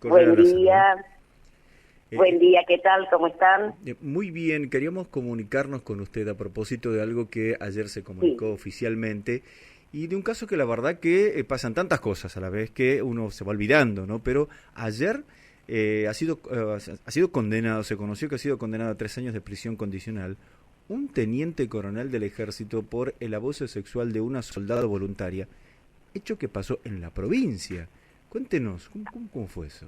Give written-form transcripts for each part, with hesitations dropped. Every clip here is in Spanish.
Buen Correa día, buen día, ¿qué tal? ¿Cómo están? Muy bien, queríamos comunicarnos con usted a propósito de algo que ayer se Sí, comunicó oficialmente y de un caso que la verdad que pasan tantas cosas a la vez que uno se va olvidando, ¿no? Pero ayer ha sido condenado, se conoció que ha sido condenado a 3 años de prisión condicional un teniente coronel del ejército por el abuso sexual de una soldada voluntaria, hecho que pasó en la provincia. Cuéntenos, ¿cómo fue eso?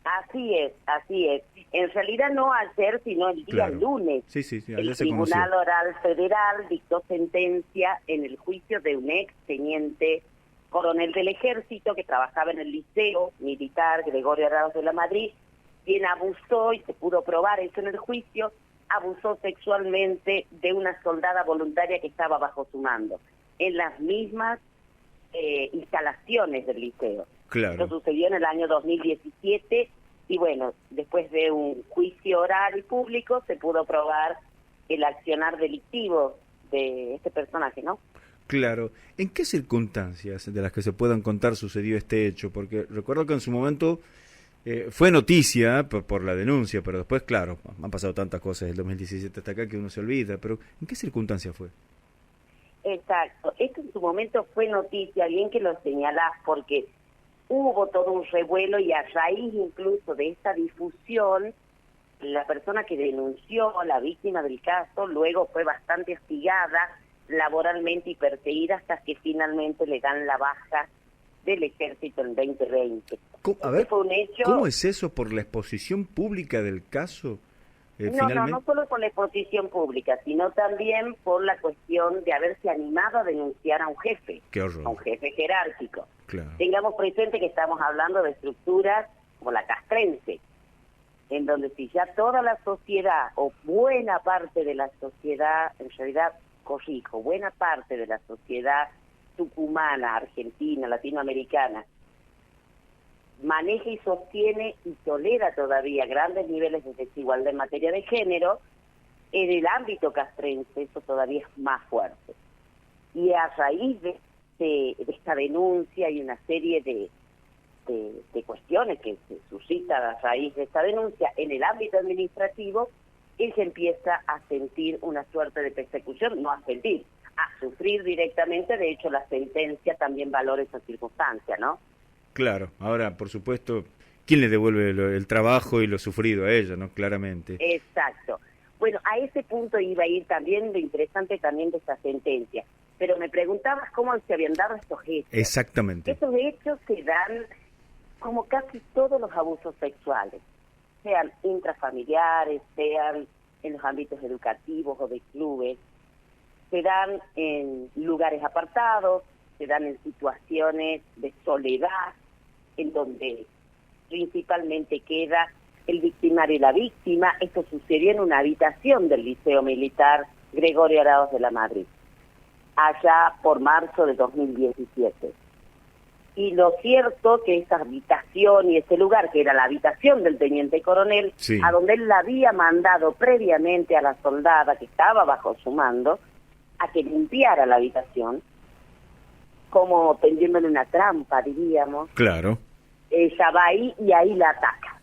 así es, así es. En realidad no ayer, sino el día Claro. lunes. Sí, El ayer se conoció. Tribunal Oral Federal dictó sentencia en el juicio de un ex teniente coronel del ejército que trabajaba en el liceo militar Gregorio Arauz de la Madrid, quien abusó, y se pudo probar eso en el juicio, abusó sexualmente de una soldada voluntaria que estaba bajo su mando, en las mismas instalaciones del liceo. Esto Claro. sucedió en el año 2017 y bueno, después de un juicio oral y público se pudo probar el accionar delictivo de este personaje, ¿no? Claro. ¿En qué circunstancias de las que se puedan contar sucedió este hecho? Porque recuerdo que en su momento fue noticia por la denuncia, pero después, claro, han pasado tantas cosas del 2017 hasta acá que uno se olvida, pero ¿en qué circunstancia fue? Exacto. Esto en su momento fue noticia, bien que lo señalás, porque hubo todo un revuelo y a raíz incluso de esta difusión, la persona que denunció, la víctima del caso, luego fue bastante hostigada laboralmente y perseguida hasta que finalmente le dan la baja del ejército en 2020. A Este ver, fue un hecho... ¿cómo es eso por la exposición pública del caso? No Finalmente. solo por la exposición pública, sino también por la cuestión de haberse animado a denunciar a un jefe, Qué a un horror. jefe jerárquico. Claro. Tengamos presente que estamos hablando de estructuras como la castrense, en donde si ya toda la sociedad, o buena parte de la sociedad, en realidad, corrijo, buena parte de la sociedad tucumana, argentina, latinoamericana, maneja y sostiene y tolera todavía grandes niveles de desigualdad en materia de género, en el ámbito castrense eso todavía es más fuerte. Y a raíz de esta denuncia y una serie de cuestiones que se suscitan a raíz de esta denuncia en el ámbito administrativo, él se empieza a sentir una suerte de persecución, no a sentir, a sufrir directamente. De hecho, la sentencia también valora esa circunstancia, ¿no? Claro. Ahora, por supuesto, ¿quién le devuelve el trabajo y lo sufrido a ella, no? Claramente. Exacto. Bueno, a ese punto iba a ir también lo interesante también de esta sentencia. Pero me preguntabas cómo se habían dado estos hechos. Exactamente. Estos hechos se dan como casi todos los abusos sexuales, sean intrafamiliares, sean en los ámbitos educativos o de clubes, se dan en lugares apartados, se dan en situaciones de soledad, en donde principalmente queda el victimario y la víctima. Esto sucedió en una habitación del Liceo Militar Gregorio Arauz de la Madrid, allá por marzo de 2017. Y lo cierto que esa habitación y ese lugar, que era la habitación del teniente coronel, Sí. a donde él la había mandado previamente a la soldada que estaba bajo su mando, a que limpiara la habitación, como tendiéndole una trampa, diríamos. Claro. Ella va ahí y ahí la ataca.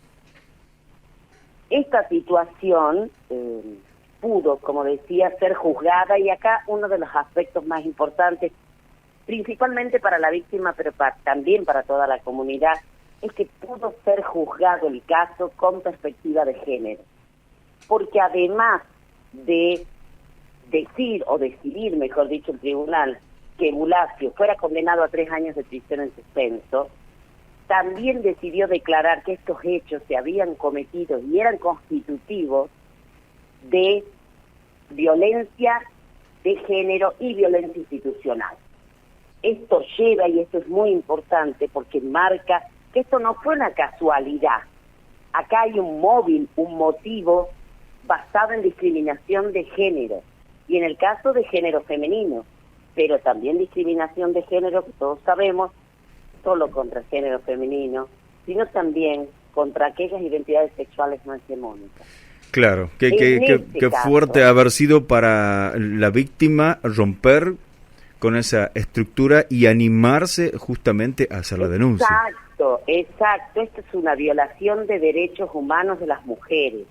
Esta situación pudo, como decía, ser juzgada, y acá uno de los aspectos más importantes, principalmente para la víctima, pero también para toda la comunidad, es que pudo ser juzgado el caso con perspectiva de género. Porque además de decir, o decidir, mejor dicho, el tribunal, que Bulacio fuera condenado a 3 años de prisión en suspenso, también decidió declarar que estos hechos se habían cometido y eran constitutivos de violencia de género y violencia institucional. Esto lleva, y esto es muy importante porque marca que esto no fue una casualidad. Acá hay un móvil, un motivo basado en discriminación de género, y en el caso de género femenino, pero también discriminación de género, que todos sabemos, solo contra el género femenino, sino también contra aquellas identidades sexuales no hegemónicas. Claro, En este qué caso, fuerte haber sido para la víctima romper con esa estructura y animarse justamente a hacer la denuncia. exacto. Esto es una violación de derechos humanos de las mujeres.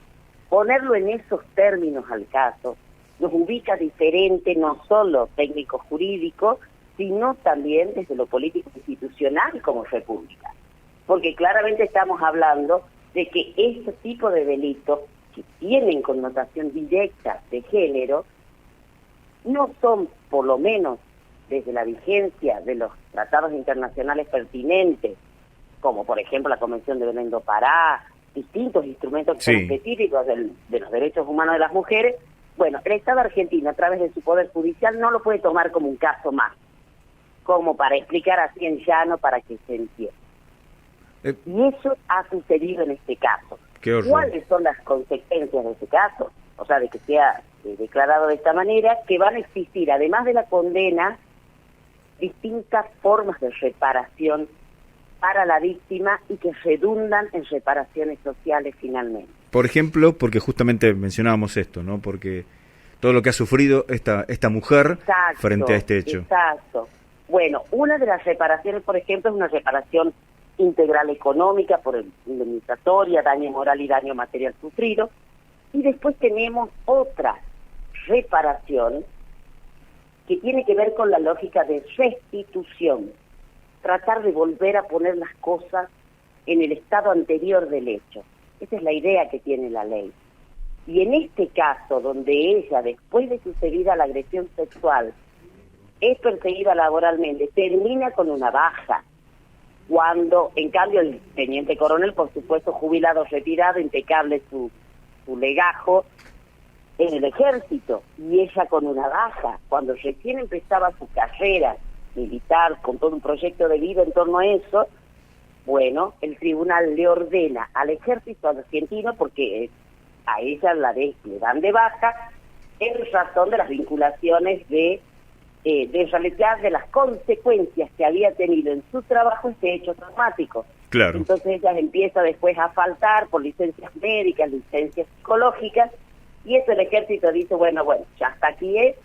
Ponerlo en esos términos al caso nos ubica diferente, no solo técnico-jurídico, sino también desde lo político-institucional como república. Porque claramente estamos hablando de que este tipo de delitos que tienen connotación directa de género no son, por lo menos desde la vigencia de los tratados internacionales pertinentes, como por ejemplo la Convención de Belén do Pará, distintos instrumentos que son específicos de los derechos humanos de las mujeres. Bueno, el Estado argentino, a través de su Poder Judicial, no lo puede tomar como un caso más, como para explicar así en llano para que se entienda. Y eso ha sucedido en este caso. ¿Cuáles son las consecuencias de ese caso? O sea, de que sea declarado de esta manera, que van a existir, además de la condena, distintas formas de reparación para la víctima y que redundan en reparaciones sociales finalmente. Por ejemplo, porque justamente mencionábamos esto, ¿no? Porque todo lo que ha sufrido esta mujer frente a este hecho. Exacto. Bueno, una de las reparaciones, por ejemplo, es una reparación integral económica por indemnizatoria, daño moral y daño material sufrido. Y después tenemos otra reparación que tiene que ver con la lógica de restitución. Tratar de volver a poner las cosas en el estado anterior del hecho. Esa es la idea que tiene la ley. Y en este caso, donde ella, después de sucedida la agresión sexual, es perseguida laboralmente, termina con una baja. Cuando, en cambio, el teniente coronel, por supuesto, jubilado, retirado, impecable su legajo en el ejército, y ella con una baja. Cuando recién empezaba su carrera militar, con todo un proyecto de vida en torno a eso, bueno, el tribunal le ordena al ejército argentino, porque a ella le dan de baja, en razón de las vinculaciones de realidad de las consecuencias que había tenido en su trabajo este hecho traumático. Claro. Entonces ella empieza después a faltar por licencias médicas, licencias psicológicas, y eso el ejército dice, bueno, ya hasta aquí es,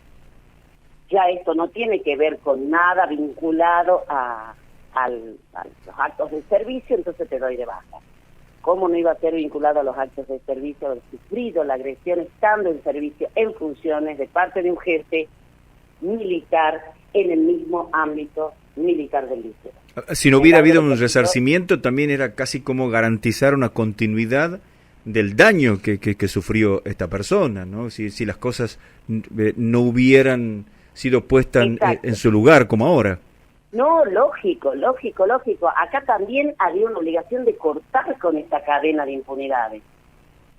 ya esto no tiene que ver con nada vinculado a los actos de servicio, entonces te doy de baja. ¿Cómo no iba a ser vinculado a los actos de servicio? Haber sufrido la agresión estando en servicio, en funciones de parte de un jefe militar en el mismo ámbito militar del liceo. Si no hubiera habido un resarcimiento, también era casi como garantizar una continuidad del daño que sufrió esta persona, ¿no? Si las cosas no hubieran sido puestas en su lugar como ahora. No, lógico. Acá también había una obligación de cortar con esta cadena de impunidades.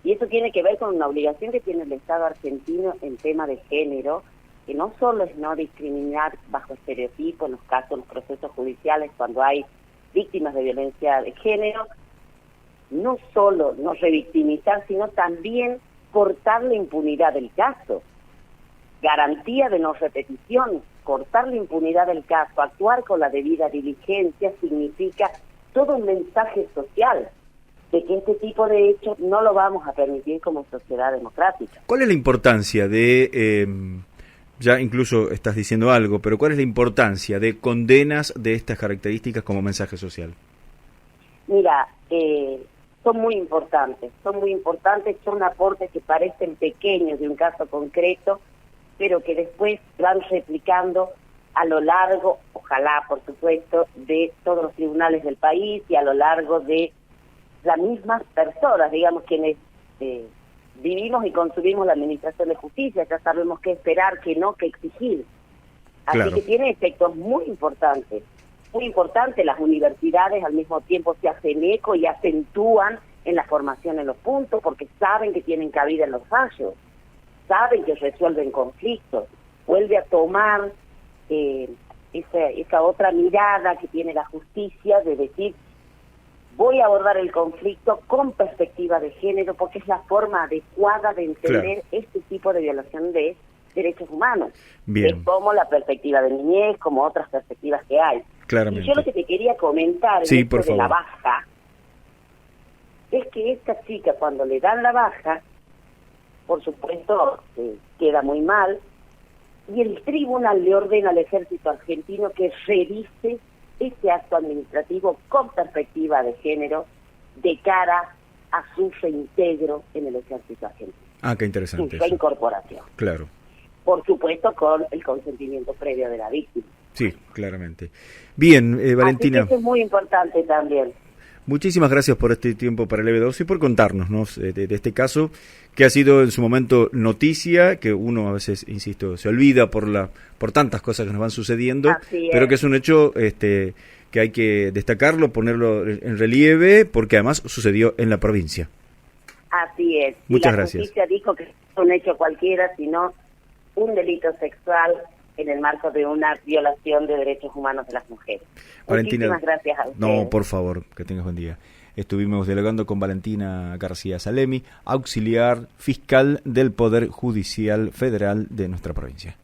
Y eso tiene que ver con una obligación que tiene el Estado argentino en tema de género, que no solo es no discriminar bajo estereotipos en los casos, los procesos judiciales, cuando hay víctimas de violencia de género, no solo no revictimizar, sino también cortar la impunidad del caso. Garantía de no repetición, cortar la impunidad del caso, actuar con la debida diligencia, significa todo un mensaje social de que este tipo de hechos no lo vamos a permitir como sociedad democrática. ¿Cuál es la importancia de, ya incluso estás diciendo algo, pero cuál es la importancia de condenas de estas características como mensaje social? Mira, son muy importantes, son aportes que parecen pequeños de un caso concreto, pero que después van replicando a lo largo, ojalá por supuesto, de todos los tribunales del país y a lo largo de las mismas personas, digamos, quienes vivimos y consumimos la administración de justicia, ya sabemos qué esperar, qué no, qué exigir. Así claro. Que tiene efectos muy importantes, las universidades al mismo tiempo se hacen eco y acentúan en la formación en los puntos, porque saben que tienen cabida en los fallos, saben que resuelven conflictos, vuelve a tomar esa otra mirada que tiene la justicia de decir, voy a abordar el conflicto con perspectiva de género, porque es la forma adecuada de entender este tipo de violación de derechos humanos. Bien. Es como la perspectiva de niñez, como otras perspectivas que hay. Claramente. Y yo lo que te quería comentar en esto de la baja, es que esta chica cuando le dan la baja, por supuesto, queda muy mal, y el tribunal le ordena al ejército argentino que revise este acto administrativo con perspectiva de género de cara a su reintegro en el ejército argentino. Ah, qué interesante. Su reincorporación. Claro. Por supuesto, con el consentimiento previo de la víctima. Sí, claramente. Bien, Valentina. Así que eso es muy importante también. Muchísimas gracias por este tiempo para el EB2 y por contarnos, ¿no?, de este caso que ha sido en su momento noticia, que uno a veces, insisto, se olvida por tantas cosas que nos van sucediendo, pero que es un hecho que hay que destacarlo, ponerlo en relieve, porque además sucedió en la provincia. Así es. Muchas la gracias. Justicia dijo que no es un hecho cualquiera, sino un delito sexual en el marco de una violación de derechos humanos de las mujeres. Valentina, muchísimas gracias a ustedes. No, por favor, que tengas buen día. Estuvimos dialogando con Valentina García Salemi, auxiliar fiscal del Poder Judicial Federal de nuestra provincia.